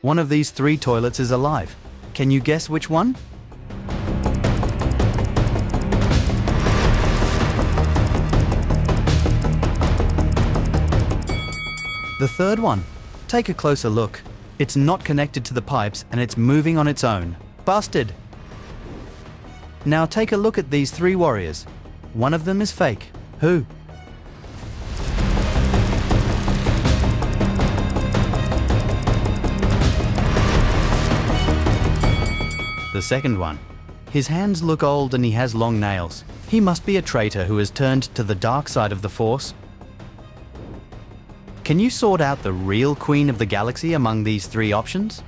One of these three toilets is alive. Can you guess which one? The third one. Take a closer look. It's not connected to the pipes and it's moving on its own. Busted! Now take a look at these three warriors. One of them is fake. Who? The second one. His hands look old and he has long nails. He must be a traitor who has turned to the dark side of the Force. Can you sort out the real Queen of the Galaxy among these three options?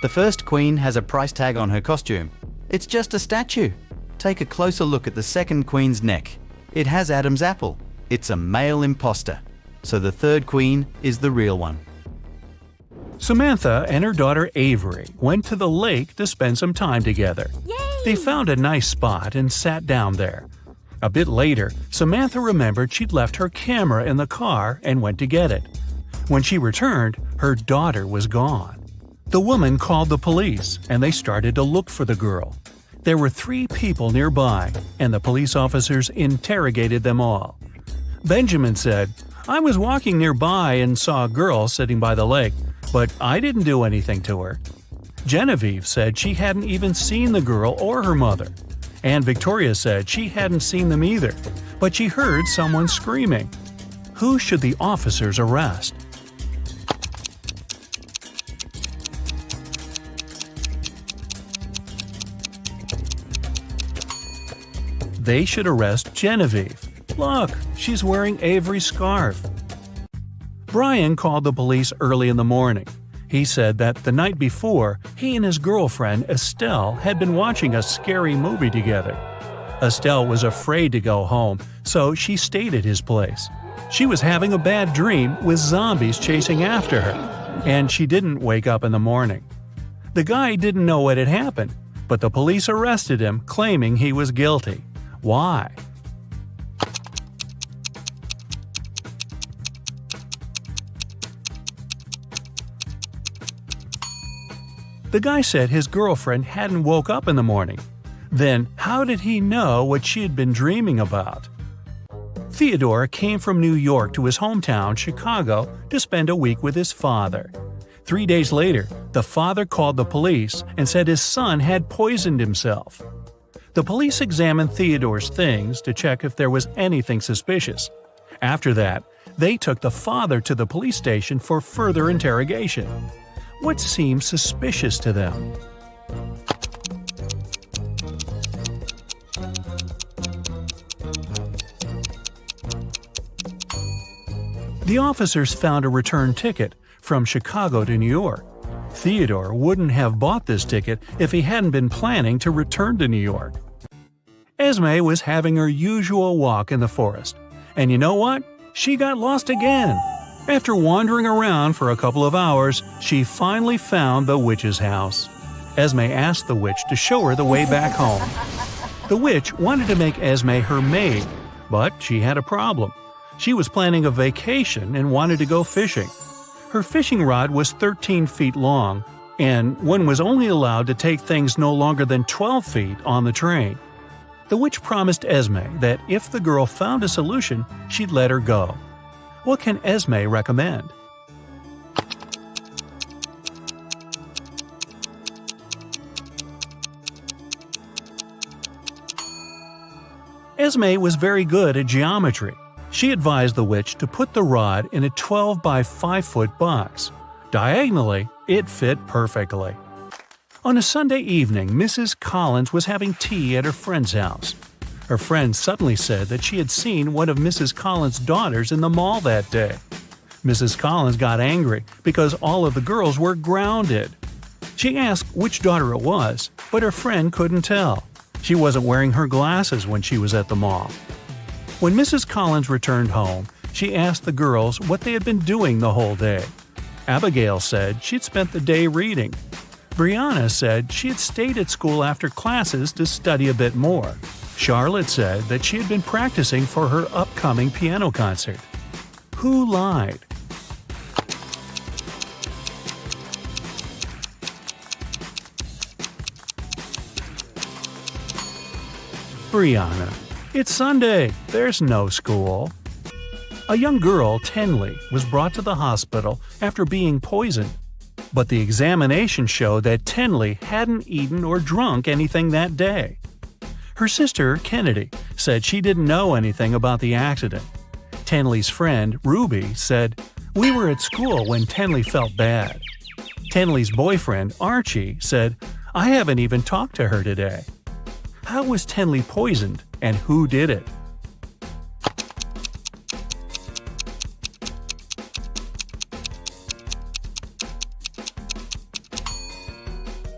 The first queen has a price tag on her costume. It's just a statue. Take a closer look at the second queen's neck. It has Adam's apple. It's a male imposter. So the third queen is the real one. Samantha and her daughter Avery went to the lake to spend some time together. Yay! They found a nice spot and sat down there. A bit later, Samantha remembered she'd left her camera in the car and went to get it. When she returned, her daughter was gone. The woman called the police, and they started to look for the girl. There were 3 people nearby, and the police officers interrogated them all. Benjamin said, "I was walking nearby and saw a girl sitting by the lake, but I didn't do anything to her." Genevieve said she hadn't even seen the girl or her mother. And Victoria said she hadn't seen them either, but she heard someone screaming. Who should the officers arrest? They should arrest Genevieve. Look, she's wearing Avery's scarf. Brian called the police early in the morning. He said that the night before, he and his girlfriend Estelle had been watching a scary movie together. Estelle was afraid to go home, so she stayed at his place. She was having a bad dream with zombies chasing after her, and she didn't wake up in the morning. The guy didn't know what had happened, but the police arrested him, claiming he was guilty. Why? The guy said his girlfriend hadn't woke up in the morning. Then, how did he know what she had been dreaming about? Theodore came from New York to his hometown, Chicago, to spend a week with his father. 3 days later, the father called the police and said his son had poisoned himself. The police examined Theodore's things to check if there was anything suspicious. After that, they took the father to the police station for further interrogation. What seemed suspicious to them? The officers found a return ticket from Chicago to New York. Theodore wouldn't have bought this ticket if he hadn't been planning to return to New York. Esme was having her usual walk in the forest. And you know what? She got lost again. After wandering around for a couple of hours, she finally found the witch's house. Esme asked the witch to show her the way back home. The witch wanted to make Esme her maid, but she had a problem. She was planning a vacation and wanted to go fishing. Her fishing rod was 13 feet long, and one was only allowed to take things no longer than 12 feet on the train. The witch promised Esme that if the girl found a solution, she'd let her go. What can Esme recommend? Esme was very good at geometry. She advised the witch to put the rod in a 12 by 5 foot box. Diagonally, it fit perfectly. On a Sunday evening, Mrs. Collins was having tea at her friend's house. Her friend suddenly said that she had seen one of Mrs. Collins' daughters in the mall that day. Mrs. Collins got angry because all of the girls were grounded. She asked which daughter it was, but her friend couldn't tell. She wasn't wearing her glasses when she was at the mall. When Mrs. Collins returned home, she asked the girls what they had been doing the whole day. Abigail said she'd spent the day reading. Brianna said she had stayed at school after classes to study a bit more. Charlotte said that she had been practicing for her upcoming piano concert. Who lied? Brianna. It's Sunday. There's no school. A young girl, Tenley, was brought to the hospital after being poisoned. But the examination showed that Tenley hadn't eaten or drunk anything that day. Her sister, Kennedy, said she didn't know anything about the accident. Tenley's friend, Ruby, said, "We were at school when Tenley felt bad." Tenley's boyfriend, Archie, said, "I haven't even talked to her today." How was Tenley poisoned, and who did it?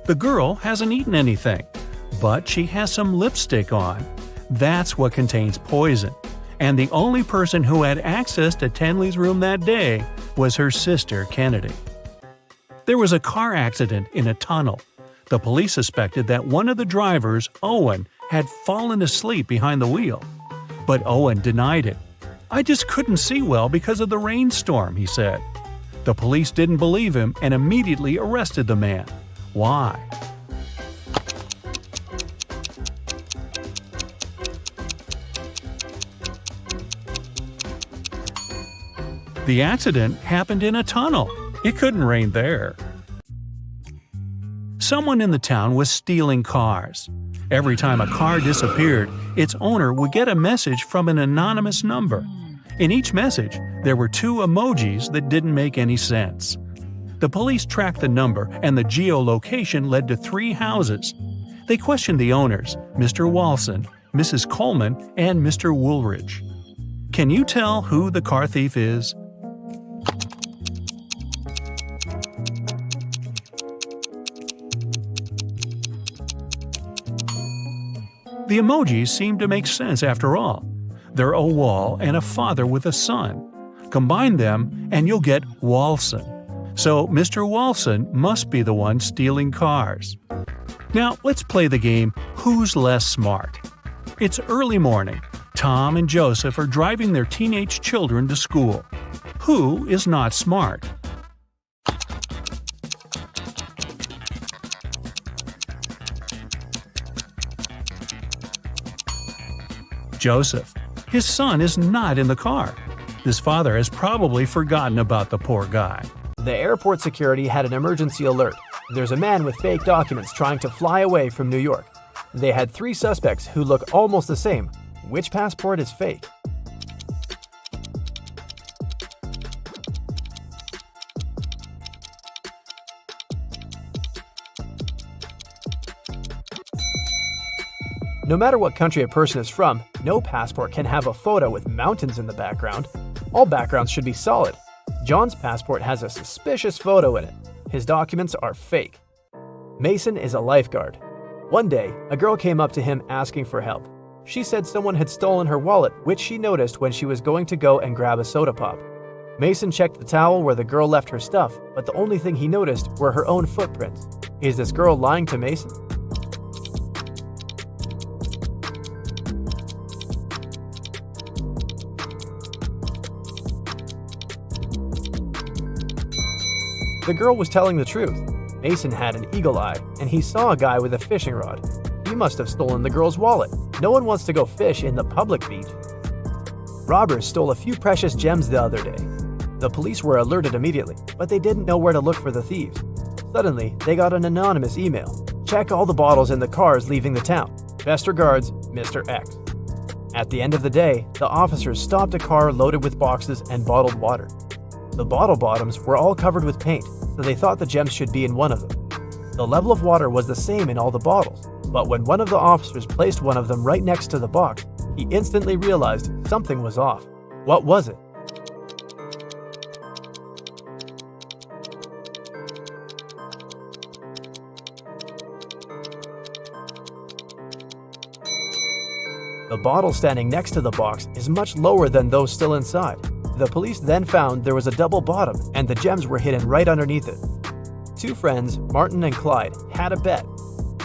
The girl hasn't eaten anything, but she has some lipstick on. That's what contains poison. And the only person who had access to Tenley's room that day was her sister, Kennedy. There was a car accident in a tunnel. The police suspected that one of the drivers, Owen, had fallen asleep behind the wheel. But Owen denied it. "I just couldn't see well because of the rainstorm," he said. The police didn't believe him and immediately arrested the man. Why? The accident happened in a tunnel. It couldn't rain there. Someone in the town was stealing cars. Every time a car disappeared, its owner would get a message from an anonymous number. In each message, there were 2 emojis that didn't make any sense. The police tracked the number, and the geolocation led to 3 houses. They questioned the owners, Mr. Walson, Mrs. Coleman, and Mr. Woolridge. Can you tell who the car thief is? The emojis seem to make sense after all. They're a wall and a father with a son. Combine them and you'll get Walson. So Mr. Walson must be the one stealing cars. Now let's play the game Who's Less Smart? It's early morning. Tom and Joseph are driving their teenage children to school. Who is not smart? Joseph. His son is not in the car. His father has probably forgotten about the poor guy. The airport security had an emergency alert. There's a man with fake documents trying to fly away from New York. They had 3 suspects who look almost the same. Which passport is fake? No matter what country a person is from, no passport can have a photo with mountains in the background. All backgrounds should be solid. John's passport has a suspicious photo in it. His documents are fake. Mason is a lifeguard. One day, a girl came up to him asking for help. She said someone had stolen her wallet, which she noticed when she was going to go and grab a soda pop. Mason checked the towel where the girl left her stuff, but the only thing he noticed were her own footprints. Is this girl lying to Mason? The girl was telling the truth. Mason had an eagle eye, and he saw a guy with a fishing rod. He must have stolen the girl's wallet. No one wants to go fish in the public beach. Robbers stole a few precious gems the other day. The police were alerted immediately, but they didn't know where to look for the thieves. Suddenly, they got an anonymous email. Check all the bottles in the cars leaving the town. Best regards, Mr. X. At the end of the day, the officers stopped a car loaded with boxes and bottled water. The bottle bottoms were all covered with paint, so they thought the gems should be in one of them. The level of water was the same in all the bottles, but when one of the officers placed one of them right next to the box, he instantly realized something was off. What was it? The bottle standing next to the box is much lower than those still inside. The police then found there was a double bottom and the gems were hidden right underneath it. 2 friends, Martin and Clyde, had a bet.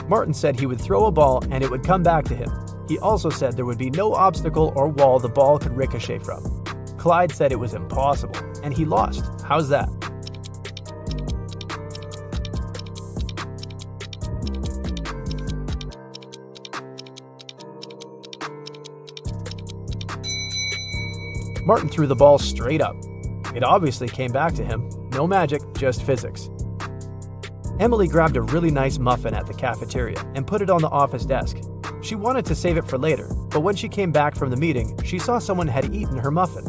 Martin said he would throw a ball and it would come back to him. He also said there would be no obstacle or wall the ball could ricochet from. Clyde said it was impossible, and he lost. How's that? Martin threw the ball straight up. It obviously came back to him. No magic, just physics. Emily grabbed a really nice muffin at the cafeteria and put it on the office desk. She wanted to save it for later, but when she came back from the meeting, she saw someone had eaten her muffin.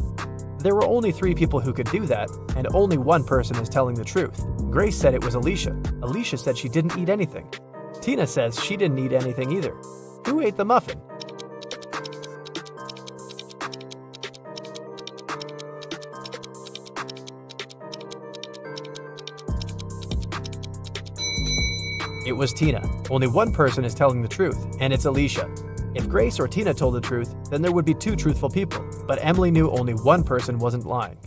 There were only 3 people who could do that, and only one person is telling the truth. Grace said it was Alicia. Alicia said she didn't eat anything. Tina says she didn't eat anything either. Who ate the muffin? It was Tina. Only one person is telling the truth, and it's Alicia. If Grace or Tina told the truth, then there would be 2 truthful people, but Emily knew only one person wasn't lying.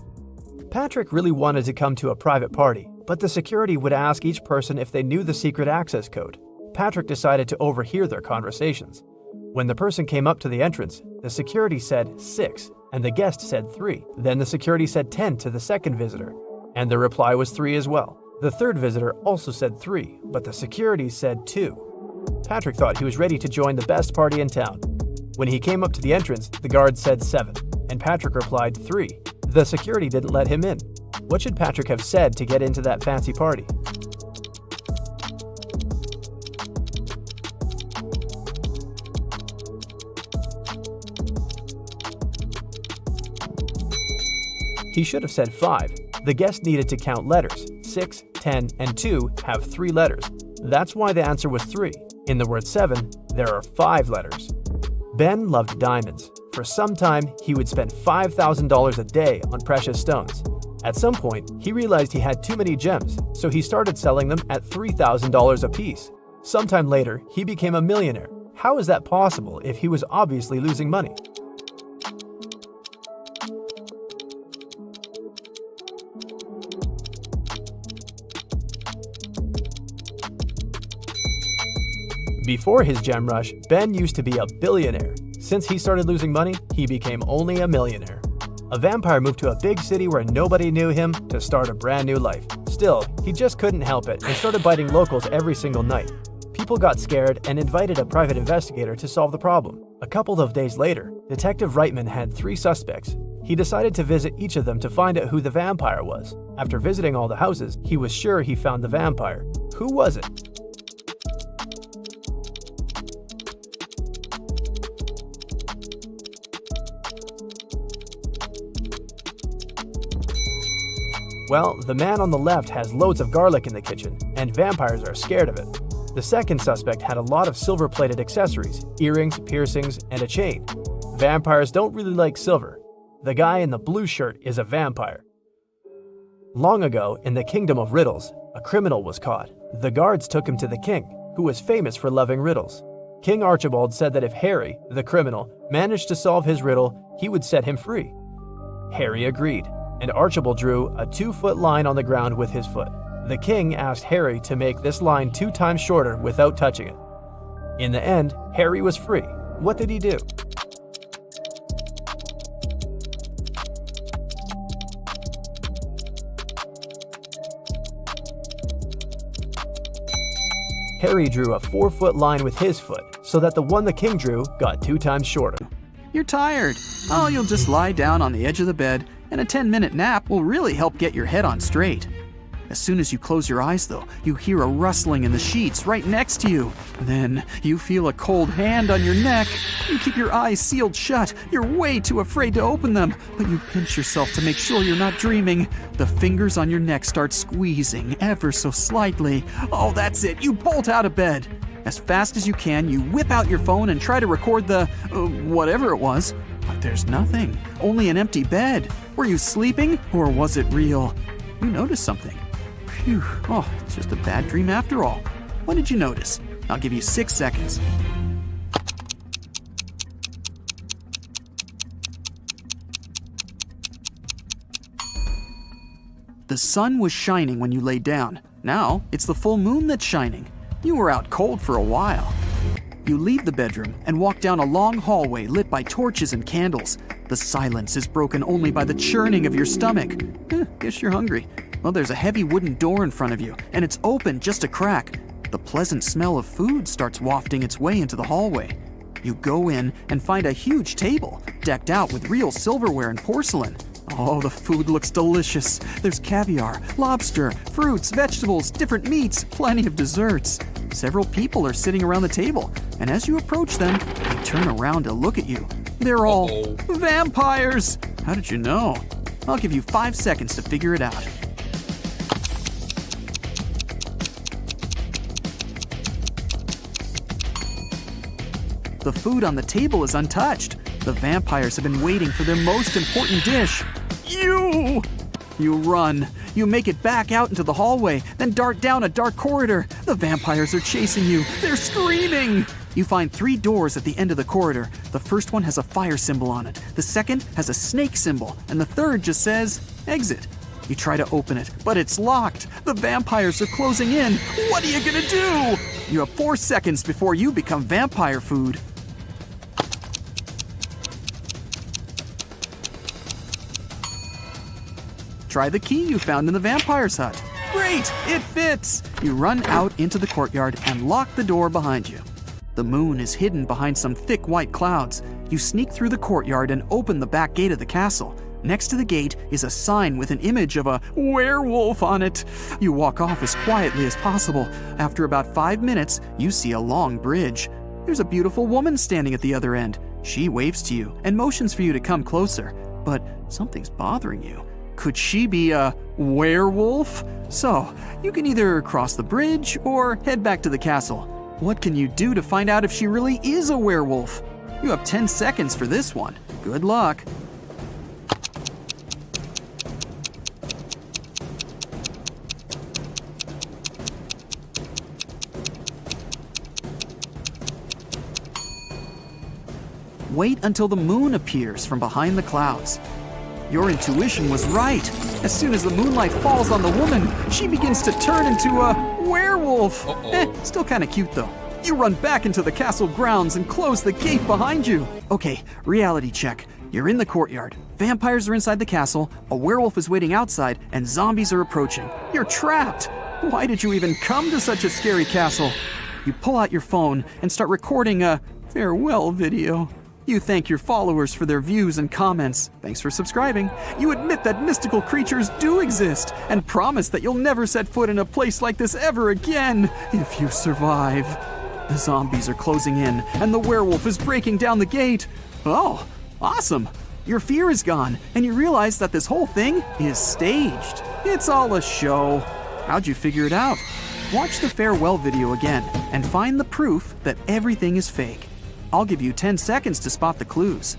Patrick really wanted to come to a private party, but the security would ask each person if they knew the secret access code. Patrick decided to overhear their conversations. When the person came up to the entrance, the security said 6, and the guest said 3. Then the security said 10 to the second visitor, and the reply was 3 as well. The third visitor also said 3, but the security said 2. Patrick thought he was ready to join the best party in town. When he came up to the entrance, the guard said 7, and Patrick replied 3. The security didn't let him in. What should Patrick have said to get into that fancy party? He should have said 5. The guest needed to count letters. 6, 10, and 2 have 3 letters. That's why the answer was 3. In the word 7, there are 5 letters. Ben loved diamonds. For some time, he would spend $5,000 a day on precious stones. At some point, he realized he had too many gems, so he started selling them at $3,000 a piece. Sometime later, he became a millionaire. How is that possible if he was obviously losing money? Before his gem rush, Ben used to be a billionaire. Since he started losing money, he became only a millionaire. A vampire moved to a big city where nobody knew him to start a brand new life. Still, he just couldn't help it and started biting locals every single night. People got scared and invited a private investigator to solve the problem. A couple of days later, Detective Reitman had 3 suspects. He decided to visit each of them to find out who the vampire was. After visiting all the houses, he was sure he found the vampire. Who was it? Well, the man on the left has loads of garlic in the kitchen, and vampires are scared of it. The second suspect had a lot of silver-plated accessories, earrings, piercings, and a chain. Vampires don't really like silver. The guy in the blue shirt is a vampire. Long ago, in the Kingdom of Riddles, a criminal was caught. The guards took him to the king, who was famous for loving riddles. King Archibald said that if Harry, the criminal, managed to solve his riddle, he would set him free. Harry agreed, and Archibald drew a 2-foot line on the ground with his foot. The king asked Harry to make this line 2 times shorter without touching it. In the end, Harry was free. What did he do? Harry drew a 4-foot line with his foot, so that the one the king drew got 2 times shorter. You're tired. Oh, you'll just lie down on the edge of the bed, and a 10-minute nap will really help get your head on straight. As soon as you close your eyes, though, you hear a rustling in the sheets right next to you. Then you feel a cold hand on your neck. You keep your eyes sealed shut. You're way too afraid to open them, but you pinch yourself to make sure you're not dreaming. The fingers on your neck start squeezing ever so slightly. Oh, that's it. You bolt out of bed. As fast as you can, you whip out your phone and try to record the whatever it was. But there's nothing. Only an empty bed. Were you sleeping, or was it real? You noticed something. Phew. Oh, it's just a bad dream after all. What did you notice? I'll give you 6 seconds. The sun was shining when you lay down. Now, it's the full moon that's shining. You were out cold for a while. You leave the bedroom and walk down a long hallway lit by torches and candles. The silence is broken only by the churning of your stomach. Guess you're hungry. Well, there's a heavy wooden door in front of you, and it's open just a crack. The pleasant smell of food starts wafting its way into the hallway. You go in and find a huge table, decked out with real silverware and porcelain. Oh, the food looks delicious. There's caviar, lobster, fruits, vegetables, different meats, plenty of desserts. Several people are sitting around the table, and as you approach them, they turn around to look at you. They're all vampires! How did you know? I'll give you 5 seconds to figure it out. The food on the table is untouched. The vampires have been waiting for their most important dish. You run. You make it back out into the hallway, then dart down a dark corridor. The vampires are chasing you. They're screaming. You find 3 doors at the end of the corridor. The first one has a fire symbol on it. The second has a snake symbol. And the third just says, exit. You try to open it, but it's locked. The vampires are closing in. What are you gonna do? You have 4 seconds before you become vampire food. Try the key you found in the vampire's hut. Great, it fits! You run out into the courtyard and lock the door behind you. The moon is hidden behind some thick white clouds. You sneak through the courtyard and open the back gate of the castle. Next to the gate is a sign with an image of a werewolf on it. You walk off as quietly as possible. After about 5 minutes, you see a long bridge. There's a beautiful woman standing at the other end. She waves to you and motions for you to come closer. But something's bothering you. Could she be a werewolf? So, you can either cross the bridge or head back to the castle. What can you do to find out if she really is a werewolf? You have 10 seconds for this one. Good luck. Wait until the moon appears from behind the clouds. Your intuition was right. As soon as the moonlight falls on the woman, she begins to turn into a werewolf. Still kind of cute though. You run back into the castle grounds and close the gate behind you. Okay, reality check. You're in the courtyard. Vampires are inside the castle, a werewolf is waiting outside, and zombies are approaching. You're trapped. Why did you even come to such a scary castle? You pull out your phone and start recording a farewell video. You thank your followers for their views and comments. Thanks for subscribing. You admit that mystical creatures do exist and promise that you'll never set foot in a place like this ever again if you survive. The zombies are closing in and the werewolf is breaking down the gate. Oh, awesome. Your fear is gone and you realize that this whole thing is staged. It's all a show. How'd you figure it out? Watch the farewell video again and find the proof that everything is fake. I'll give you 10 seconds to spot the clues.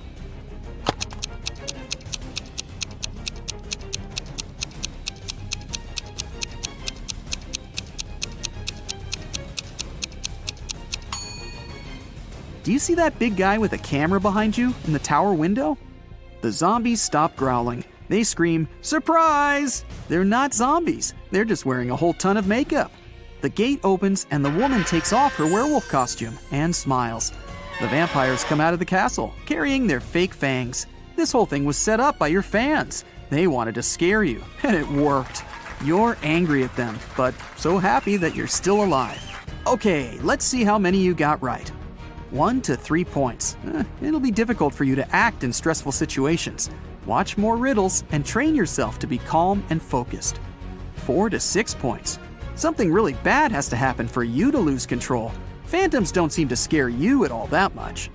Do you see that big guy with a camera behind you in the tower window? The zombies stop growling. They scream, "Surprise!" They're not zombies. They're just wearing a whole ton of makeup. The gate opens and the woman takes off her werewolf costume and smiles. The vampires come out of the castle, carrying their fake fangs. This whole thing was set up by your fans. They wanted to scare you, and it worked. You're angry at them, but so happy that you're still alive. Okay, let's see how many you got right. 1 to 3 points. It'll be difficult for you to act in stressful situations. Watch more riddles and train yourself to be calm and focused. 4 to 6 points. Something really bad has to happen for you to lose control. Phantoms don't seem to scare you at all that much.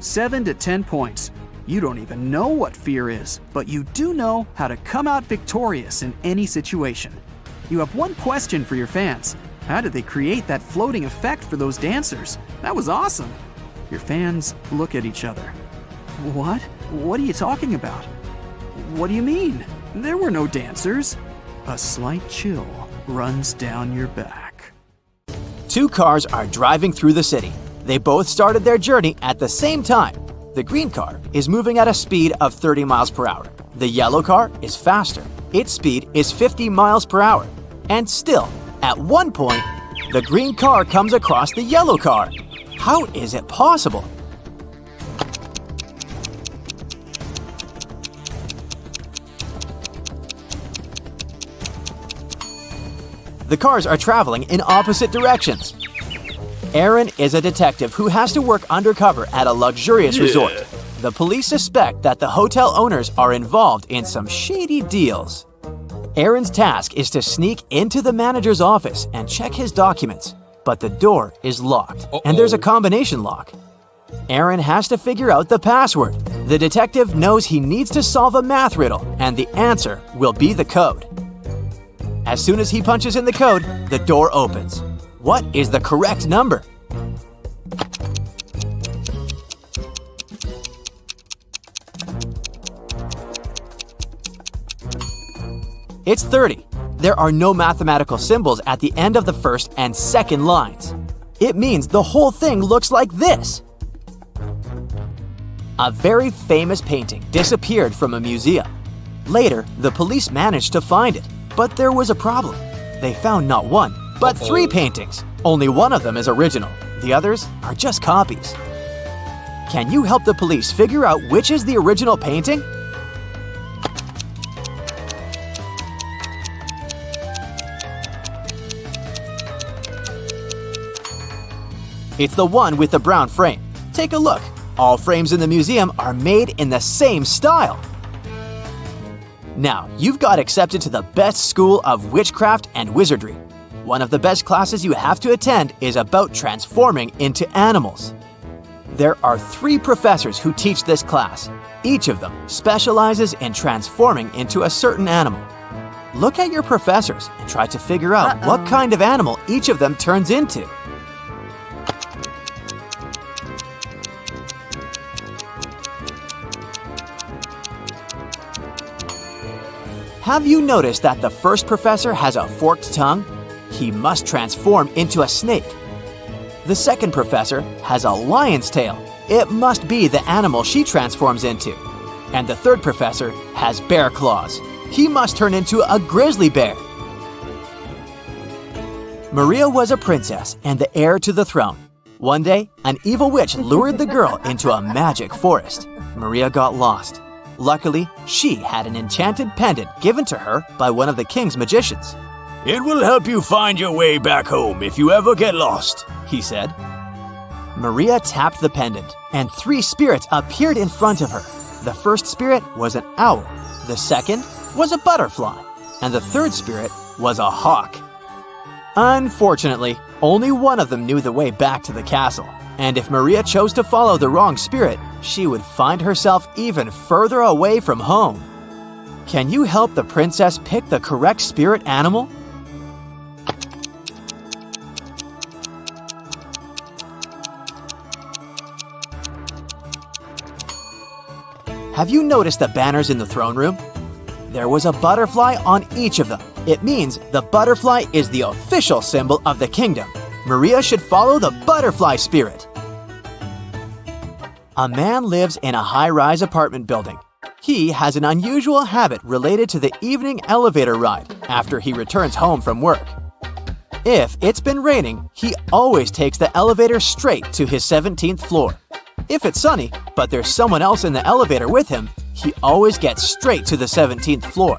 7 to 10 points. You don't even know what fear is, but you do know how to come out victorious in any situation. You have one question for your fans. How did they create that floating effect for those dancers? That was awesome. Your fans look at each other. What? What are you talking about? What do you mean? There were no dancers. A slight chill runs down your back. 2 cars are driving through the city. They both started their journey at the same time. The green car is moving at a speed of 30 miles per hour. The yellow car is faster. Its speed is 50 miles per hour. And still, at one point, the green car comes across the yellow car. How is it possible? The cars are traveling in opposite directions. Aaron is a detective who has to work undercover at a luxurious resort. The police suspect that the hotel owners are involved in some shady deals. Aaron's task is to sneak into the manager's office and check his documents, but the door is locked, and there's a combination lock. Aaron has to figure out the password. The detective knows he needs to solve a math riddle, and the answer will be the code. As soon as he punches in the code, the door opens. What is the correct number? It's 30. There are no mathematical symbols at the end of the first and second lines. It means the whole thing looks like this. A very famous painting disappeared from a museum. Later, the police managed to find it, but there was a problem. They found not one, but 3 paintings. Only one of them is original. The others are just copies. Can you help the police figure out which is the original painting? It's the one with the brown frame. Take a look. All frames in the museum are made in the same style. Now, you've got accepted to the best school of witchcraft and wizardry. One of the best classes you have to attend is about transforming into animals. There are 3 professors who teach this class. Each of them specializes in transforming into a certain animal. Look at your professors and try to figure out what kind of animal each of them turns into. Have you noticed that the first professor has a forked tongue? He must transform into a snake. The second professor has a lion's tail. It must be the animal she transforms into. And the third professor has bear claws. He must turn into a grizzly bear. Maria was a princess and the heir to the throne. One day, an evil witch lured the girl into a magic forest. Maria got lost. Luckily, she had an enchanted pendant given to her by one of the king's magicians. "It will help you find your way back home if you ever get lost," he said. Maria tapped the pendant, and 3 spirits appeared in front of her. The first spirit was an owl, the second was a butterfly, and the third spirit was a hawk. Unfortunately, only one of them knew the way back to the castle, and if Maria chose to follow the wrong spirit, she would find herself even further away from home. Can you help the princess pick the correct spirit animal? Have you noticed the banners in the throne room? There was a butterfly on each of them. It means the butterfly is the official symbol of the kingdom. Maria should follow the butterfly spirit. A man lives in a high-rise apartment building. He has an unusual habit related to the evening elevator ride after he returns home from work. If it's been raining, he always takes the elevator straight to his 17th floor. If it's sunny, but there's someone else in the elevator with him, he always gets straight to the 17th floor.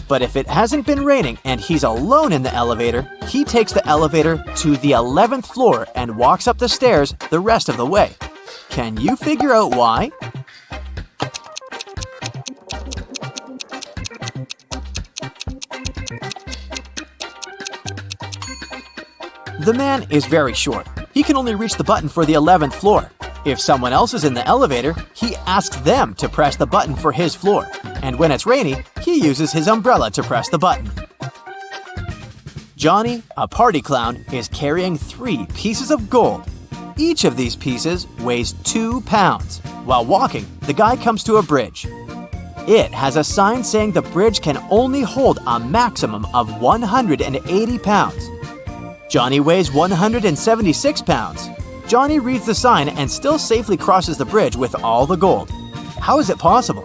But if it hasn't been raining and he's alone in the elevator, he takes the elevator to the 11th floor and walks up the stairs the rest of the way. Can you figure out why? The man is very short. He can only reach the button for the 11th floor. If someone else is in the elevator, he asks them to press the button for his floor. And when it's rainy, he uses his umbrella to press the button. Johnny, a party clown, is carrying 3 pieces of gold. Each of these pieces weighs 2 pounds. While walking, the guy comes to a bridge. It has a sign saying the bridge can only hold a maximum of 180 pounds. Johnny weighs 176 pounds. Johnny reads the sign and still safely crosses the bridge with all the gold. How is it possible?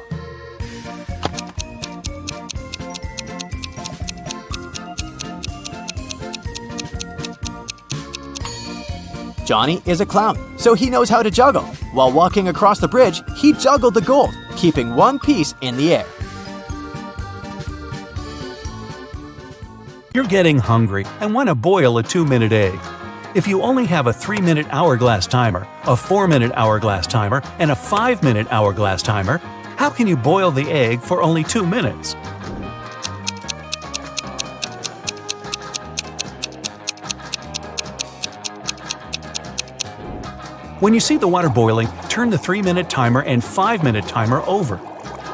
Johnny is a clown, so he knows how to juggle. While walking across the bridge, he juggled the gold, keeping one piece in the air. You're getting hungry and want to boil a 2-minute egg. If you only have a 3-minute hourglass timer, a 4-minute hourglass timer, and a 5-minute hourglass timer, how can you boil the egg for only 2 minutes? When you see the water boiling, turn the 3-minute timer and 5-minute timer over.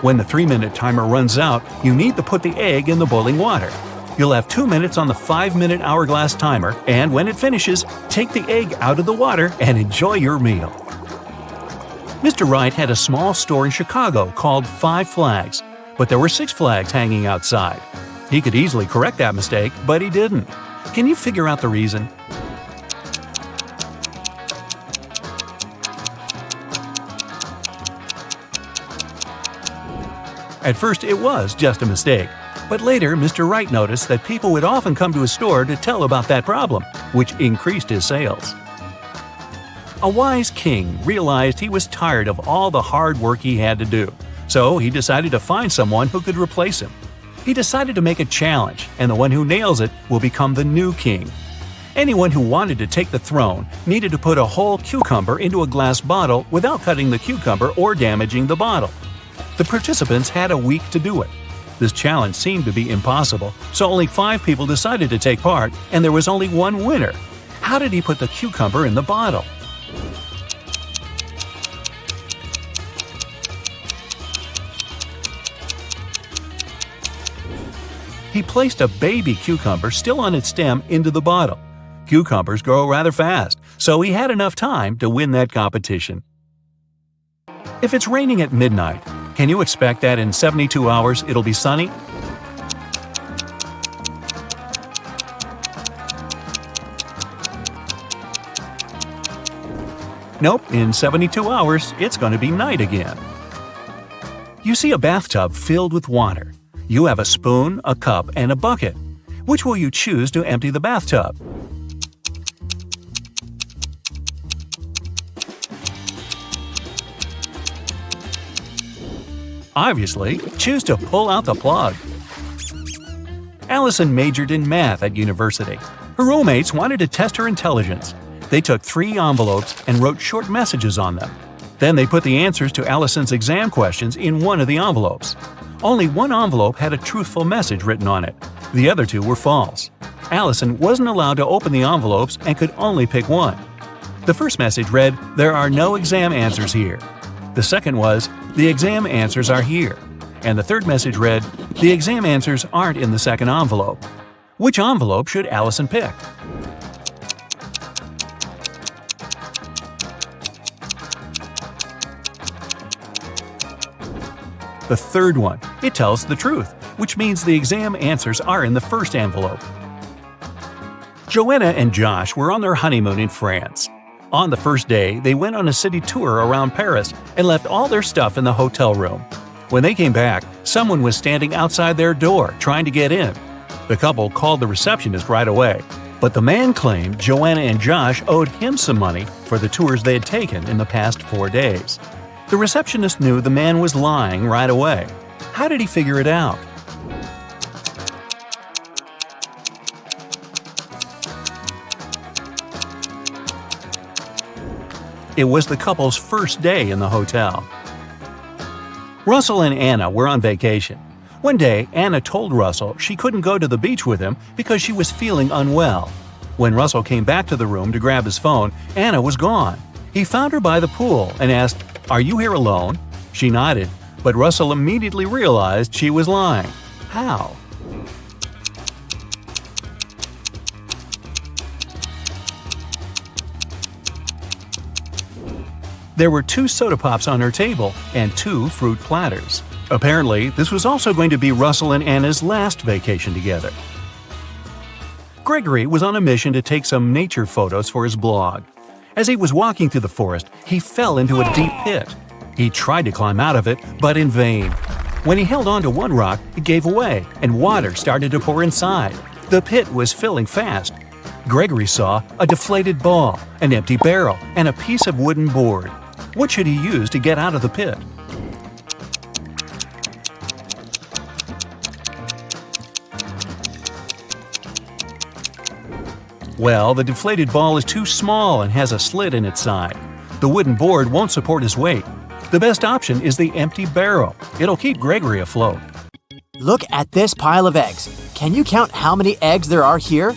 When the 3-minute timer runs out, you need to put the egg in the boiling water. You'll have 2 minutes on the 5-minute hourglass timer, and when it finishes, take the egg out of the water and enjoy your meal. Mr. Wright had a small store in Chicago called 5 Flags, but there were 6 flags hanging outside. He could easily correct that mistake, but he didn't. Can you figure out the reason? At first, it was just a mistake. But later, Mr. Wright noticed that people would often come to his store to tell about that problem, which increased his sales. A wise king realized he was tired of all the hard work he had to do, so he decided to find someone who could replace him. He decided to make a challenge, and the one who nails it will become the new king. Anyone who wanted to take the throne needed to put a whole cucumber into a glass bottle without cutting the cucumber or damaging the bottle. The participants had a week to do it. This challenge seemed to be impossible, so only 5 people decided to take part, and there was only one winner. How did he put the cucumber in the bottle? He placed a baby cucumber still on its stem into the bottle. Cucumbers grow rather fast, so he had enough time to win that competition. If it's raining at midnight, can you expect that in 72 hours it'll be sunny? Nope, in 72 hours it's going to be night again. You see a bathtub filled with water. You have a spoon, a cup, and a bucket. Which will you choose to empty the bathtub? Obviously, choose to pull out the plug. Allison majored in math at university. Her roommates wanted to test her intelligence. They took 3 envelopes and wrote short messages on them. Then they put the answers to Allison's exam questions in one of the envelopes. Only one envelope had a truthful message written on it. The other 2 were false. Allison wasn't allowed to open the envelopes and could only pick one. The first message read, "There are no exam answers here." The second was, "The exam answers are here." And the third message read, "The exam answers aren't in the second envelope." Which envelope should Allison pick? The third one. It tells the truth, which means the exam answers are in the first envelope. Joanna and Josh were on their honeymoon in France. On the first day, they went on a city tour around Paris and left all their stuff in the hotel room. When they came back, someone was standing outside their door trying to get in. The couple called the receptionist right away, but the man claimed Joanna and Josh owed him some money for the tours they had taken in the past 4 days. The receptionist knew the man was lying right away. How did he figure it out? It was the couple's first day in the hotel. Russell and Anna were on vacation. One day, Anna told Russell she couldn't go to the beach with him because she was feeling unwell. When Russell came back to the room to grab his phone, Anna was gone. He found her by the pool and asked, "Are you here alone?" She nodded, but Russell immediately realized she was lying. How? There were 2 soda pops on her table and 2 fruit platters. Apparently, this was also going to be Russell and Anna's last vacation together. Gregory was on a mission to take some nature photos for his blog. As he was walking through the forest, he fell into a deep pit. He tried to climb out of it, but in vain. When he held onto one rock, it gave away, and water started to pour inside. The pit was filling fast. Gregory saw a deflated ball, an empty barrel, and a piece of wooden board. What should he use to get out of the pit? Well, the deflated ball is too small and has a slit in its side. The wooden board won't support his weight. The best option is the empty barrel. It'll keep Gregory afloat. Look at this pile of eggs. Can you count how many eggs there are here?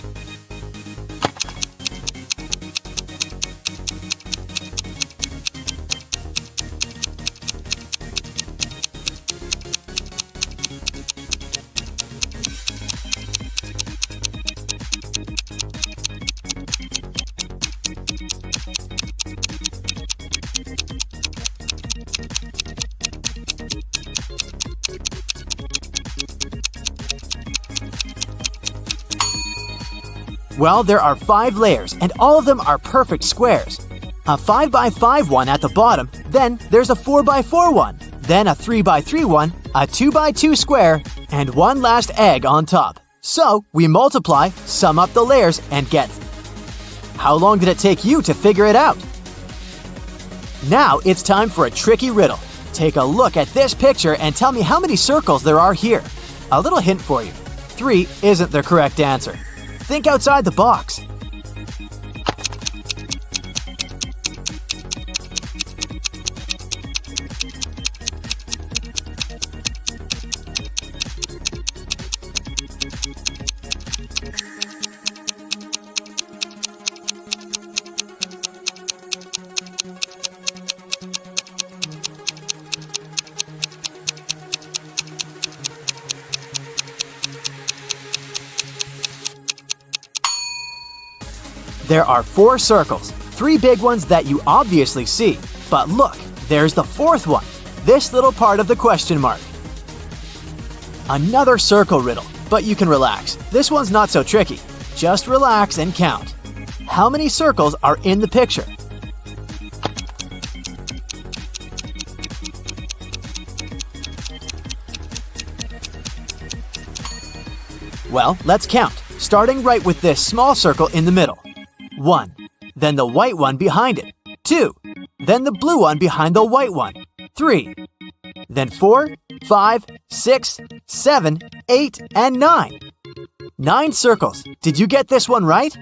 Well, there are 5 layers, and all of them are perfect squares. A 5x5 one at the bottom, then there's a 4x4 one, then a 3x3 one, a 2x2 square, and one last egg on top. So, we multiply, sum up the layers, and get. How long did it take you to figure it out? Now it's time for a tricky riddle. Take a look at this picture and tell me how many circles there are here. A little hint for you. 3 isn't the correct answer. Think outside the box. There are 4 circles, 3 big ones that you obviously see. But look, there's the 4th one, this little part of the question mark. Another circle riddle, but you can relax. This one's not so tricky. Just relax and count. How many circles are in the picture? Well, let's count, starting right with this small circle in the middle. 1. Then the white one behind it. 2. Then the blue one behind the white one. 3. Then 4, 5, 6, 7, 8, and 9. 9 circles. Did you get this one right?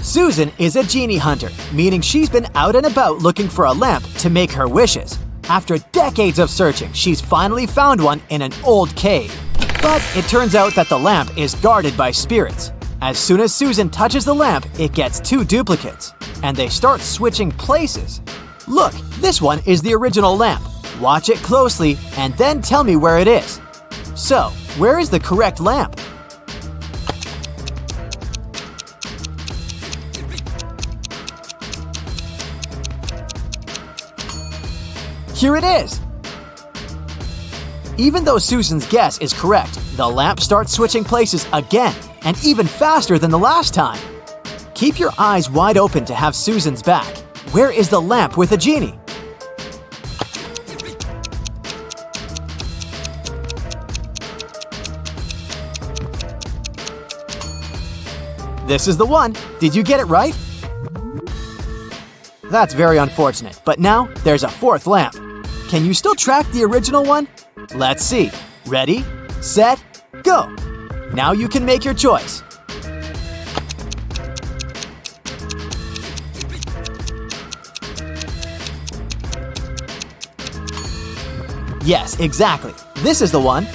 Susan is a genie hunter, meaning she's been out and about looking for a lamp to make her wishes. After decades of searching, she's finally found one in an old cave. But it turns out that the lamp is guarded by spirits. As soon as Susan touches the lamp, it gets 2 duplicates, and they start switching places. Look, this one is the original lamp. Watch it closely and then tell me where it is. So, where is the correct lamp? Here it is! Even though Susan's guess is correct, the lamp starts switching places again, and even faster than the last time. Keep your eyes wide open to have Susan's back. Where is the lamp with a genie? This is the one. Did you get it right? That's very unfortunate, but now there's a 4th lamp. Can you still track the original one? Let's see. Ready, set, go! Now you can make your choice. Yes, exactly. This is the one.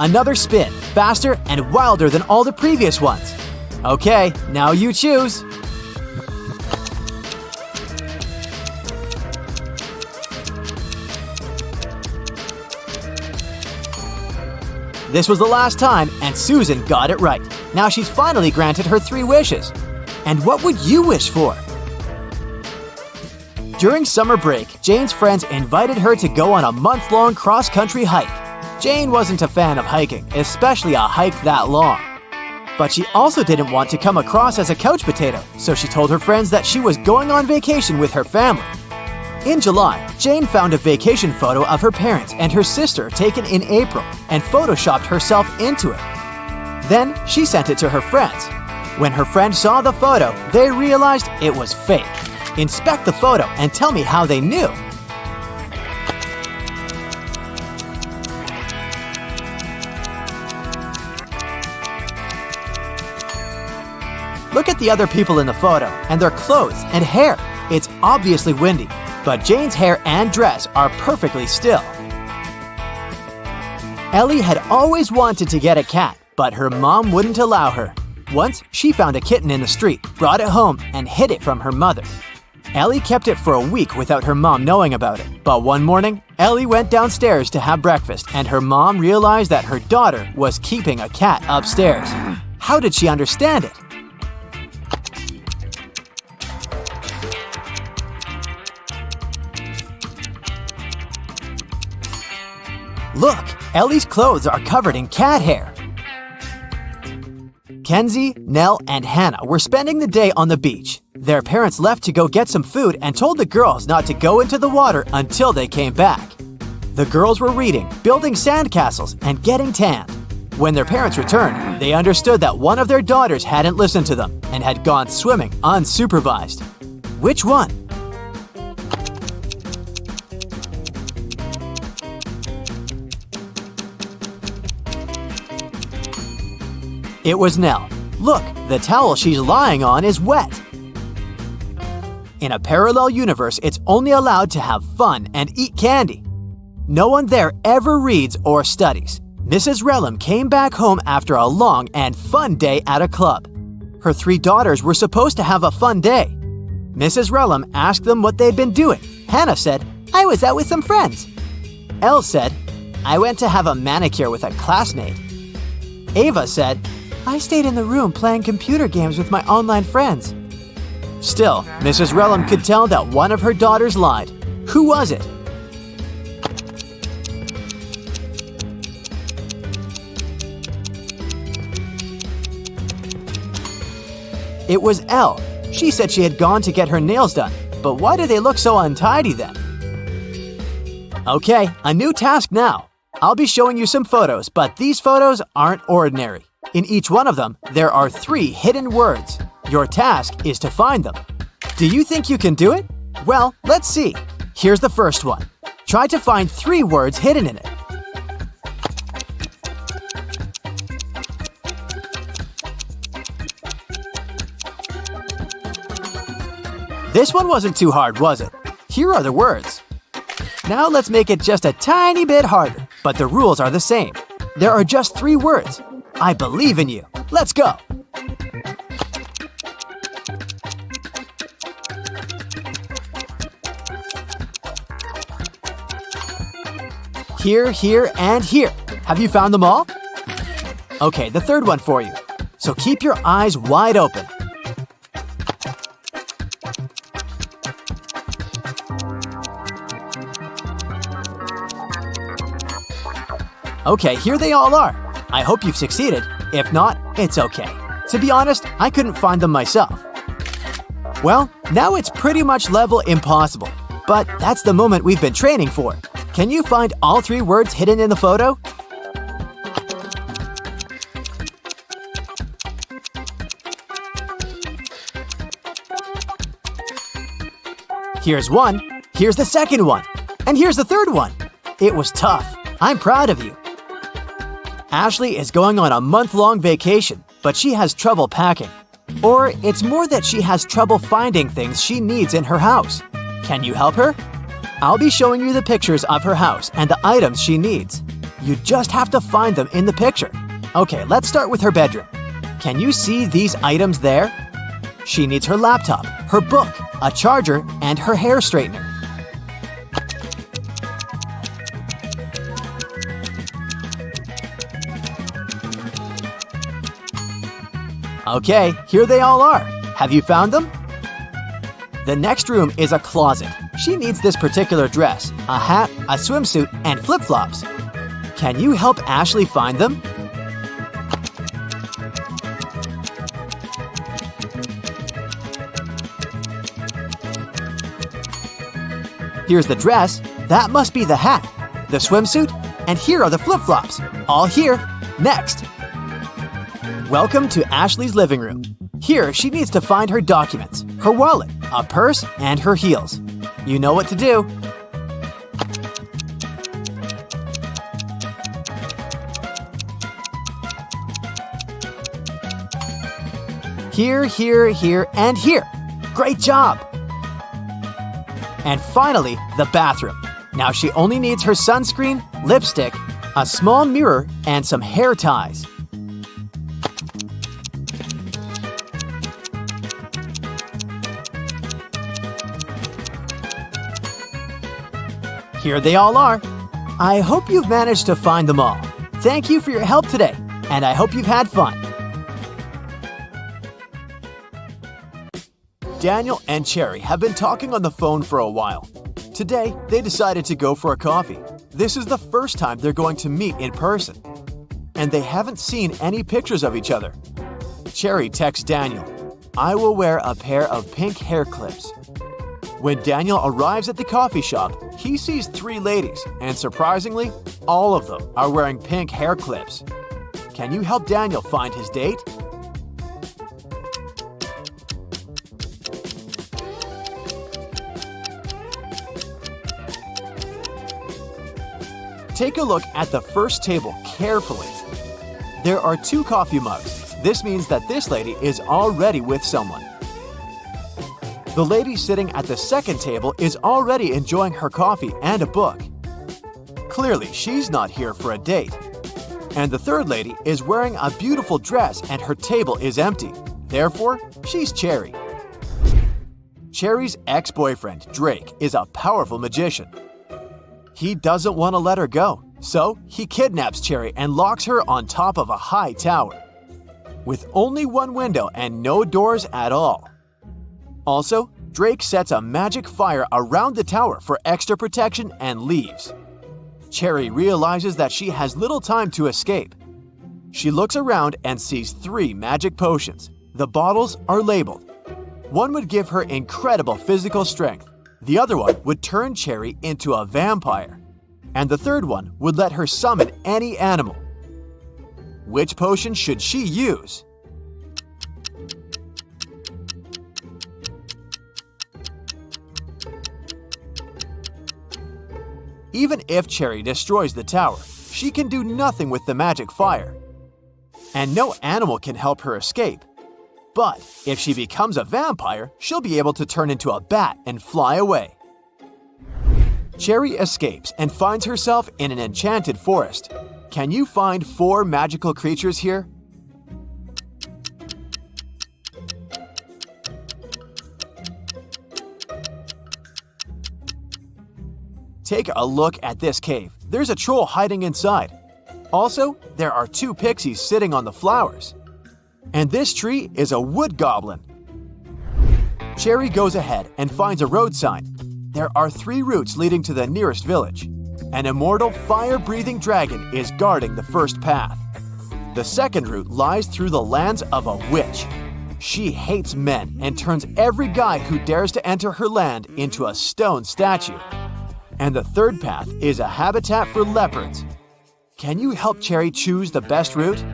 Another spin, faster and wilder than all the previous ones. Okay, now you choose. This was the last time, and Susan got it right. Now she's finally granted her 3 wishes. And what would you wish for? During summer break, Jane's friends invited her to go on a month-long cross-country hike. Jane wasn't a fan of hiking, especially a hike that long. But she also didn't want to come across as a couch potato, so she told her friends that she was going on vacation with her family. In July, Jane found a vacation photo of her parents and her sister taken in April and photoshopped herself into it. Then she sent it to her friends. When her friend saw the photo, they realized it was fake. Inspect the photo and tell me how they knew. Look at the other people in the photo and their clothes and hair. It's obviously windy, but Jane's hair and dress are perfectly still. Ellie had always wanted to get a cat, but her mom wouldn't allow her. Once, she found a kitten in the street, brought it home, and hid it from her mother. Ellie kept it for a week without her mom knowing about it. But one morning, Ellie went downstairs to have breakfast, and her mom realized that her daughter was keeping a cat upstairs. How did she understand it? Look, Ellie's clothes are covered in cat hair. Kenzie, Nell, and Hannah were spending the day on the beach. Their parents left to go get some food and told the girls not to go into the water until they came back. The girls were reading, building sandcastles, and getting tanned. When their parents returned, they understood that one of their daughters hadn't listened to them and had gone swimming unsupervised. Which one? It was Nell. Look, the towel she's lying on is wet. In a parallel universe, it's only allowed to have fun and eat candy. No one there ever reads or studies. Mrs. Relham came back home after a long and fun day at a club. Her 3 daughters were supposed to have a fun day. Mrs. Relham asked them what they'd been doing. Hannah said, "I was out with some friends." Elle said, "I went to have a manicure with a classmate." Ava said, "I stayed in the room playing computer games with my online friends." Still, Mrs. Relham could tell that one of her daughters lied. Who was it? It was Elle. She said she had gone to get her nails done, but why do they look so untidy then? Okay, a new task now. I'll be showing you some photos, but these photos aren't ordinary. In each one of them, there are 3 hidden words. Your task is to find them. Do you think you can do it? Well, let's see. Here's the first one. Try to find 3 words hidden in it. This one wasn't too hard, was it? Here are the words. Now let's make it just a tiny bit harder, but the rules are the same. There are just 3 words. I believe in you. Let's go. Here, here, and here. Have you found them all? Okay, the third one for you. So keep your eyes wide open. Okay, here they all are. I hope you've succeeded. If not, it's okay. To be honest, I couldn't find them myself. Well, now it's pretty much level impossible. But that's the moment we've been training for. Can you find all 3 words hidden in the photo? Here's one, here's the second one, and here's the third one. It was tough. I'm proud of you. Ashley is going on a month-long vacation, but she has trouble packing. Or it's more that she has trouble finding things she needs in her house. Can you help her? I'll be showing you the pictures of her house and the items she needs. You just have to find them in the picture. Okay, let's start with her bedroom. Can you see these items there? She needs her laptop, her book, a charger, and her hair straightener. Okay, here they all are. Have you found them? The next room is a closet. She needs this particular dress, a hat, a swimsuit, and flip-flops. Can you help Ashley find them? Here's the dress. That must be the hat. The swimsuit. And here are the flip-flops. All here. Next. Welcome to Ashley's living room. Here, she needs to find her documents, her wallet, a purse, and her heels. You know what to do. Here, here, here, and here. Great job! And finally, the bathroom. Now she only needs her sunscreen, lipstick, a small mirror, and some hair ties. Here they all are. I hope you've managed to find them all. Thank you for your help today, and I hope you've had fun. Daniel and Cherry have been talking on the phone for a while. Today, they decided to go for a coffee. This is the first time they're going to meet in person. And they haven't seen any pictures of each other. Cherry texts Daniel, "I will wear a pair of pink hair clips." When Daniel arrives at the coffee shop, he sees 3 ladies, and surprisingly, all of them are wearing pink hair clips. Can you help Daniel find his date? Take a look at the first table carefully. There are 2 coffee mugs. This means that this lady is already with someone. The lady sitting at the second table is already enjoying her coffee and a book. Clearly, she's not here for a date. And the third lady is wearing a beautiful dress and her table is empty. Therefore, she's Cherry. Cherry's ex-boyfriend, Drake, is a powerful magician. He doesn't want to let her go, so he kidnaps Cherry and locks her on top of a high tower, with only 1 window and no doors at all. Also, Drake sets a magic fire around the tower for extra protection and leaves. Cherry realizes that she has little time to escape. She looks around and sees 3 magic potions. The bottles are labeled. One would give her incredible physical strength. The other one would turn Cherry into a vampire. And the third one would let her summon any animal. Which potion should she use? Even if Cherry destroys the tower, she can do nothing with the magic fire. And no animal can help her escape. But if she becomes a vampire, she'll be able to turn into a bat and fly away. Cherry escapes and finds herself in an enchanted forest. Can you find 4 magical creatures here? Take a look at this cave. There's a troll hiding inside. Also, there are 2 pixies sitting on the flowers. And this tree is a wood goblin. Cherry goes ahead and finds a road sign. There are 3 routes leading to the nearest village. An immortal fire-breathing dragon is guarding the first path. The second route lies through the lands of a witch. She hates men and turns every guy who dares to enter her land into a stone statue. And the third path is a habitat for leopards. Can you help Cherry choose the best route?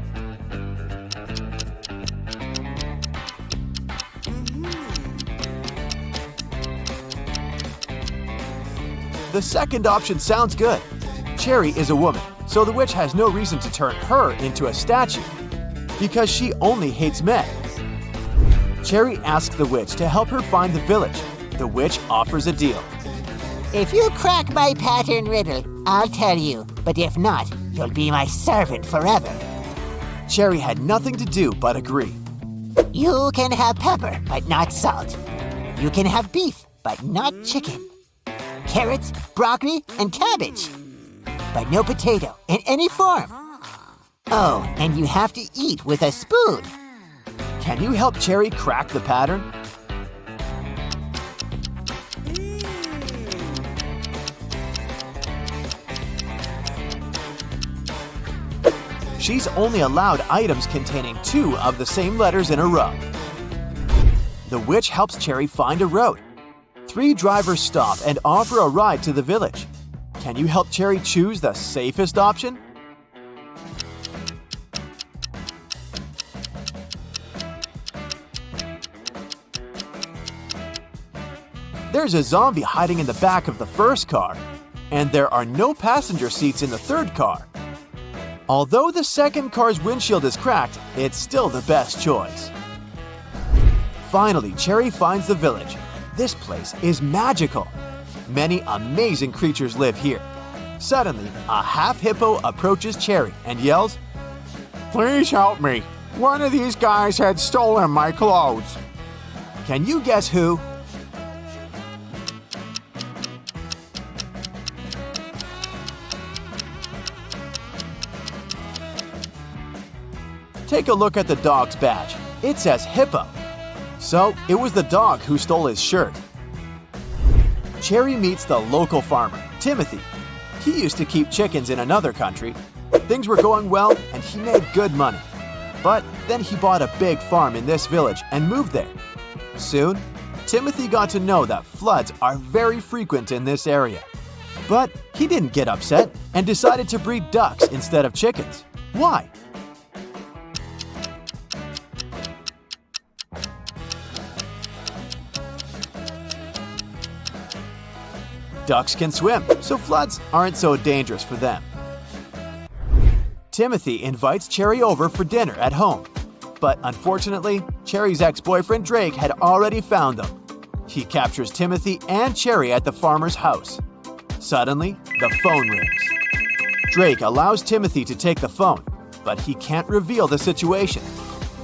The second option sounds good. Cherry is a woman, so the witch has no reason to turn her into a statue, because she only hates men. Cherry asks the witch to help her find the village. The witch offers a deal. If you crack my pattern riddle, I'll tell you. But if not, you'll be my servant forever. Cherry had nothing to do but agree. You can have pepper, but not salt. You can have beef, but not chicken. Carrots, broccoli, and cabbage. But no potato in any form. Oh, and you have to eat with a spoon. Can you help Cherry crack the pattern? She's only allowed items containing 2 of the same letters in a row. The witch helps Cherry find a road. 3 drivers stop and offer a ride to the village. Can you help Cherry choose the safest option? there's a zombie hiding in the back of the first car, and there are no passenger seats in the third car. Although the second car's windshield is cracked, it's still the best choice. Finally, Cherry finds the village. This place is magical. Many amazing creatures live here. Suddenly, a half hippo approaches Cherry and yells, Please help me. One of these guys had stolen my clothes. Can you guess who? Take a look at the dog's badge. It says hippo. So, it was the dog who stole his shirt. Cherry meets the local farmer, Timothy. He used to keep chickens in another country. Things were going well and he made good money. But then he bought a big farm in this village and moved there. Soon, Timothy got to know that floods are very frequent in this area. But he didn't get upset and decided to breed ducks instead of chickens. Why? Ducks can swim, so floods aren't so dangerous for them. Timothy invites Cherry over for dinner at home. But unfortunately, Cherry's ex-boyfriend Drake had already found them. He captures Timothy and Cherry at the farmer's house. Suddenly, the phone rings. Drake allows Timothy to take the phone, but he can't reveal the situation.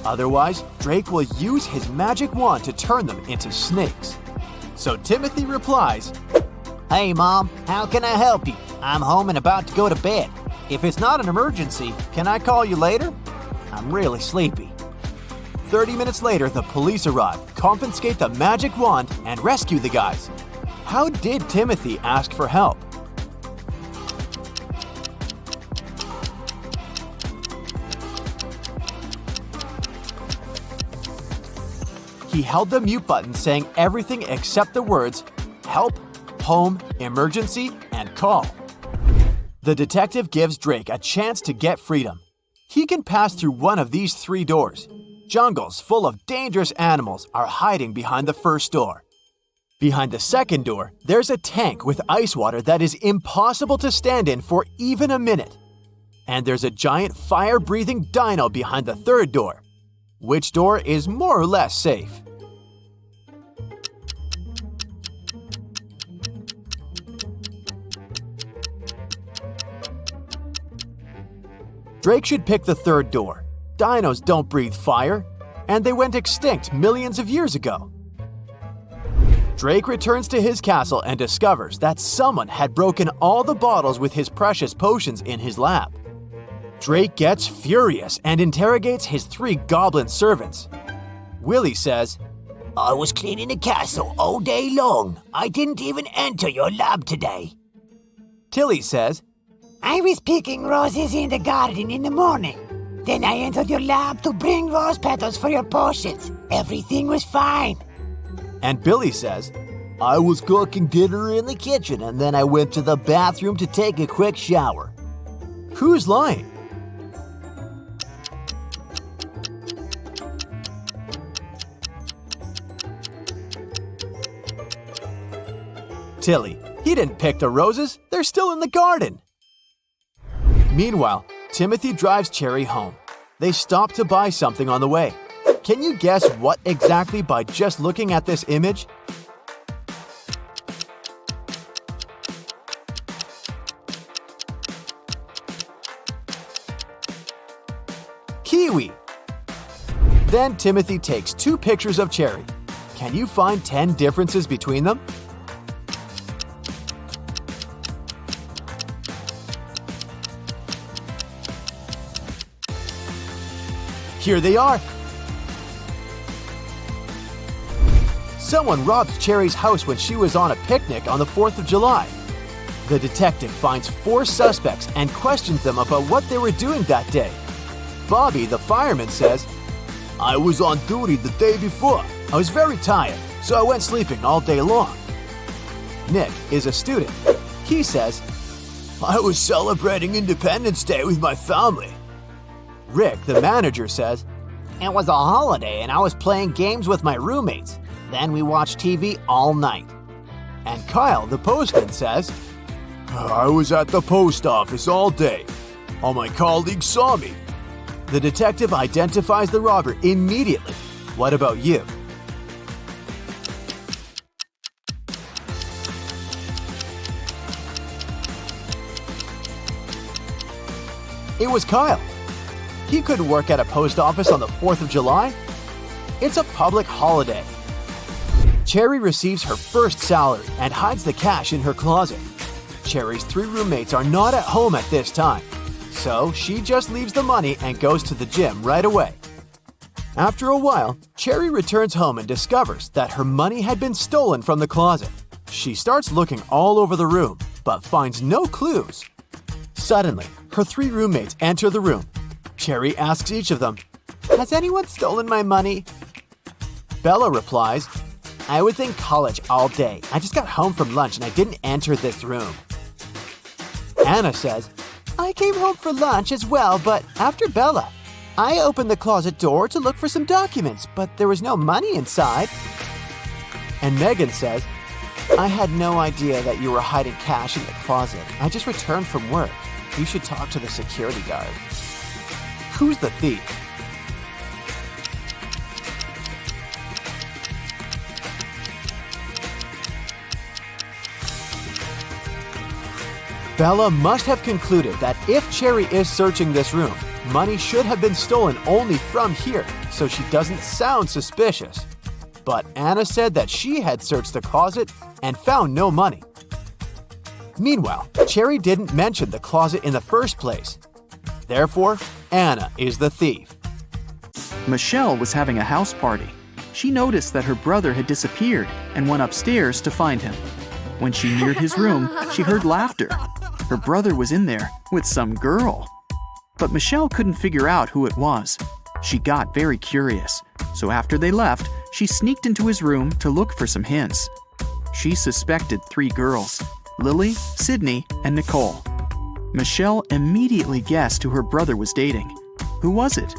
Otherwise, Drake will use his magic wand to turn them into snakes. So Timothy replies, Hey, Mom, how can I help you? I'm home and about to go to bed. If it's not an emergency, can I call you later? I'm really sleepy. 30 minutes later, the police arrive, confiscate the magic wand, and rescue the guys. How did Timothy ask for help? He held the mute button saying everything except the words help, home, emergency, and call. The detective gives Drake a chance to get freedom. He can pass through one of these 3 doors. Jungles full of dangerous animals are hiding behind the first door. Behind the second door, there's a tank with ice water that is impossible to stand in for even a minute. And there's a giant fire-breathing dino behind the third door. Which door is more or less safe? Drake should pick the third door. Dinos don't breathe fire, and they went extinct millions of years ago. Drake returns to his castle and discovers that someone had broken all the bottles with his precious potions in his lab. Drake gets furious and interrogates his 3 goblin servants. Willie says, I was cleaning the castle all day long. I didn't even enter your lab today. Tilly says, I was picking roses in the garden in the morning. Then I entered your lab to bring rose petals for your potions. Everything was fine. And Billy says, I was cooking dinner in the kitchen and then I went to the bathroom to take a quick shower. Who's lying? Tilly, he didn't pick the roses. They're still in the garden. Meanwhile, Timothy drives Cherry home. They stop to buy something on the way. Can you guess what exactly by just looking at this image? Kiwi! Then Timothy takes 2 pictures of Cherry. Can you find 10 differences between them? Here they are. Someone robbed Cherry's house when she was on a picnic on the 4th of July. The detective finds 4 suspects and questions them about what they were doing that day. Bobby, the fireman, says, I was on duty the day before. I was very tired, so I went sleeping all day long. Nick is a student. He says, I was celebrating Independence Day with my family. Rick, the manager, says, It was a holiday and I was playing games with my roommates. Then we watched TV all night. And Kyle, the postman, says, I was at the post office all day. All my colleagues saw me. The detective identifies the robber immediately. What about you? It was Kyle. He couldn't work at a post office on the 4th of July. It's a public holiday. Cherry receives her first salary and hides the cash in her closet. Cherry's 3 roommates are not at home at this time, so she just leaves the money and goes to the gym right away. After a while, Cherry returns home and discovers that her money had been stolen from the closet. She starts looking all over the room, but finds no clues. Suddenly, her 3 roommates enter the room. Cherry asks each of them, "Has anyone stolen my money?" Bella replies, "I was in college all day. I just got home from lunch and I didn't enter this room." Anna says, "I came home for lunch as well, but after Bella. I opened the closet door to look for some documents, but there was no money inside." And Megan says, "I had no idea that you were hiding cash in the closet. I just returned from work. You should talk to the security guard." Who's the thief? Bella must have concluded that if Cherry is searching this room, money should have been stolen only from here, so she doesn't sound suspicious. But Anna said that she had searched the closet and found no money. Meanwhile, Cherry didn't mention the closet in the first place. Therefore, Anna is the thief. Michelle was having a house party. She noticed that her brother had disappeared and went upstairs to find him. When she neared his room, she heard laughter. Her brother was in there with some girl. But Michelle couldn't figure out who it was. She got very curious, so after they left, she sneaked into his room to look for some hints. She suspected 3 girls, Lily, Sydney, and Nicole. Michelle immediately guessed who her brother was dating. Who was it?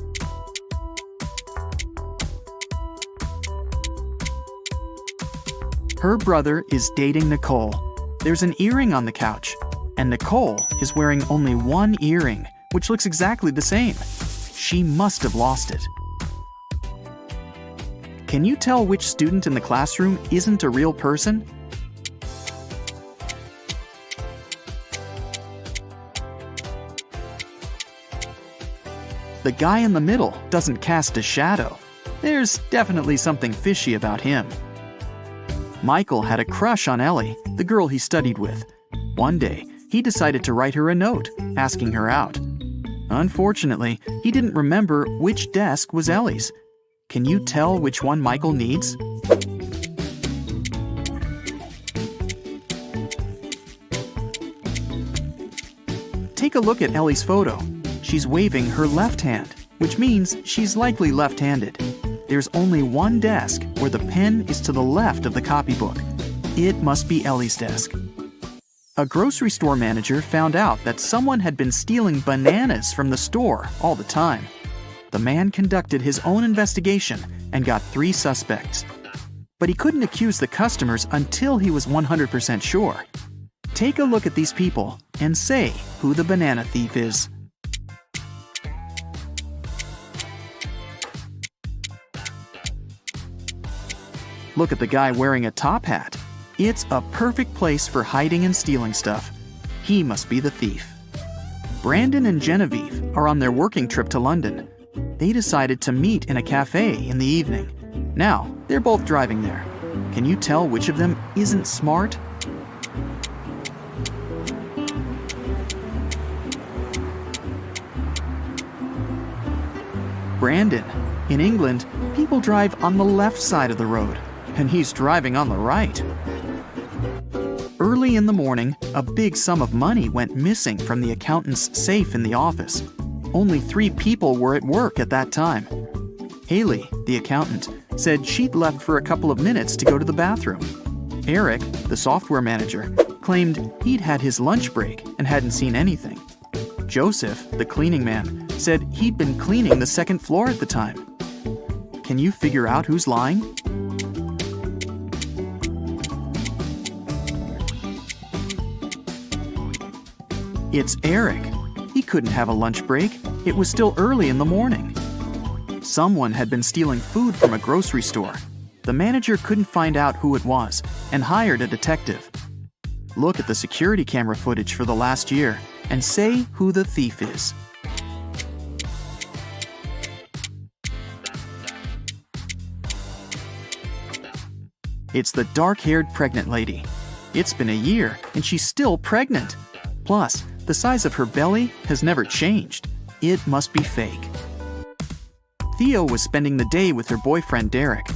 Her brother is dating Nicole. There's an earring on the couch, and Nicole is wearing only 1 earring, which looks exactly the same. She must have lost it. Can you tell which student in the classroom isn't a real person? The guy in the middle doesn't cast a shadow. There's definitely something fishy about him. Michael had a crush on Ellie, the girl he studied with. One day, he decided to write her a note, asking her out. Unfortunately, he didn't remember which desk was Ellie's. Can you tell which one Michael needs? Take a look at Ellie's photo. She's waving her left hand, which means she's likely left-handed. There's only one desk where the pen is to the left of the copybook. It must be Ellie's desk. A grocery store manager found out that someone had been stealing bananas from the store all the time. The man conducted his own investigation and got 3 suspects. But he couldn't accuse the customers until he was 100% sure. Take a look at these people and say who the banana thief is. Look at the guy wearing a top hat. It's a perfect place for hiding and stealing stuff. He must be the thief. Brandon and Genevieve are on their working trip to London. They decided to meet in a cafe in the evening. Now, they're both driving there. Can you tell which of them isn't smart? Brandon. In England, people drive on the left side of the road, and he's driving on the right. Early in the morning, a big sum of money went missing from the accountant's safe in the office. Only 3 people were at work at that time. Haley, the accountant, said she'd left for a couple of minutes to go to the bathroom. Eric, the software manager, claimed he'd had his lunch break and hadn't seen anything. Joseph, the cleaning man, said he'd been cleaning the 2nd floor at the time. Can you figure out who's lying? It's Eric. He couldn't have a lunch break. It was still early in the morning. Someone had been stealing food from a grocery store. The manager couldn't find out who it was and hired a detective. Look at the security camera footage for the last year and say who the thief is. It's the dark-haired pregnant lady. It's been a year and she's still pregnant. Plus, the size of her belly has never changed. It must be fake. Theo was spending the day with her boyfriend Derek.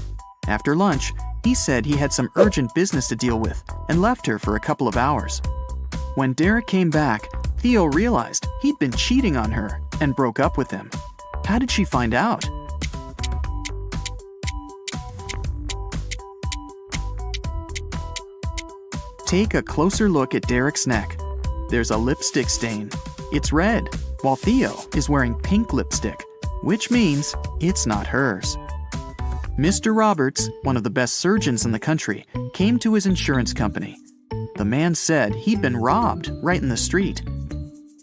After lunch, he said he had some urgent business to deal with and left her for a couple of hours. When Derek came back, Theo realized he'd been cheating on her and broke up with him. How did she find out? Take a closer look at Derek's neck. There's a lipstick stain. It's red, while Theo is wearing pink lipstick, which means it's not hers. Mr. Roberts, one of the best surgeons in the country, came to his insurance company. The man said he'd been robbed right in the street.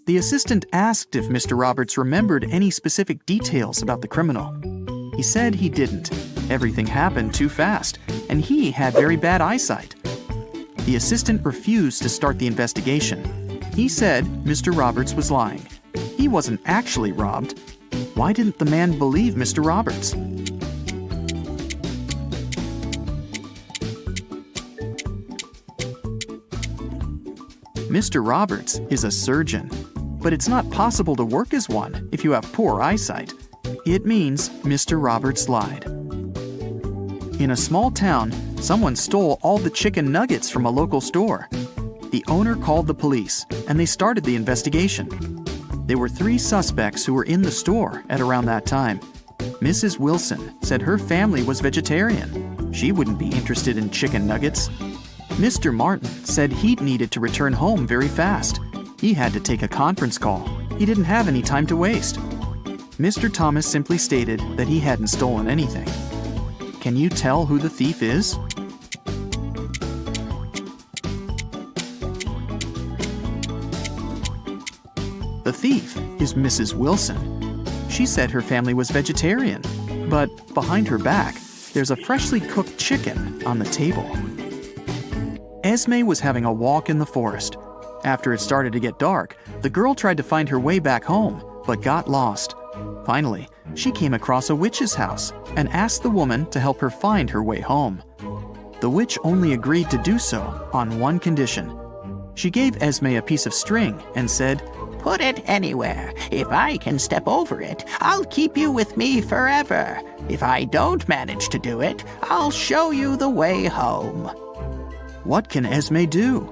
The assistant asked if Mr. Roberts remembered any specific details about the criminal. He said he didn't. Everything happened too fast, and he had very bad eyesight. The assistant refused to start the investigation. He said Mr. Roberts was lying. He wasn't actually robbed. Why didn't the man believe Mr. Roberts? Mr. Roberts is a surgeon, but it's not possible to work as one if you have poor eyesight. It means Mr. Roberts lied. In a small town, someone stole all the chicken nuggets from a local store. The owner called the police, and they started the investigation. There were 3 suspects who were in the store at around that time. Mrs. Wilson said her family was vegetarian. She wouldn't be interested in chicken nuggets. Mr. Martin said he'd needed to return home very fast. He had to take a conference call. He didn't have any time to waste. Mr. Thomas simply stated that he hadn't stolen anything. Can you tell who the thief is? The thief is Mrs. Wilson. She said her family was vegetarian, but behind her back, there's a freshly cooked chicken on the table. Esme was having a walk in the forest. After it started to get dark, the girl tried to find her way back home, but got lost. Finally, she came across a witch's house and asked the woman to help her find her way home. The witch only agreed to do so on one condition. She gave Esme a piece of string and said, "Put it anywhere. If I can step over it, I'll keep you with me forever. If I don't manage to do it, I'll show you the way home." What can Esme do?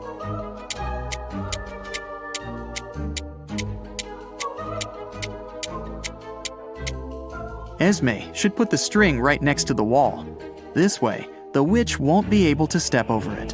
Esme should put the string right next to the wall. This way, the witch won't be able to step over it.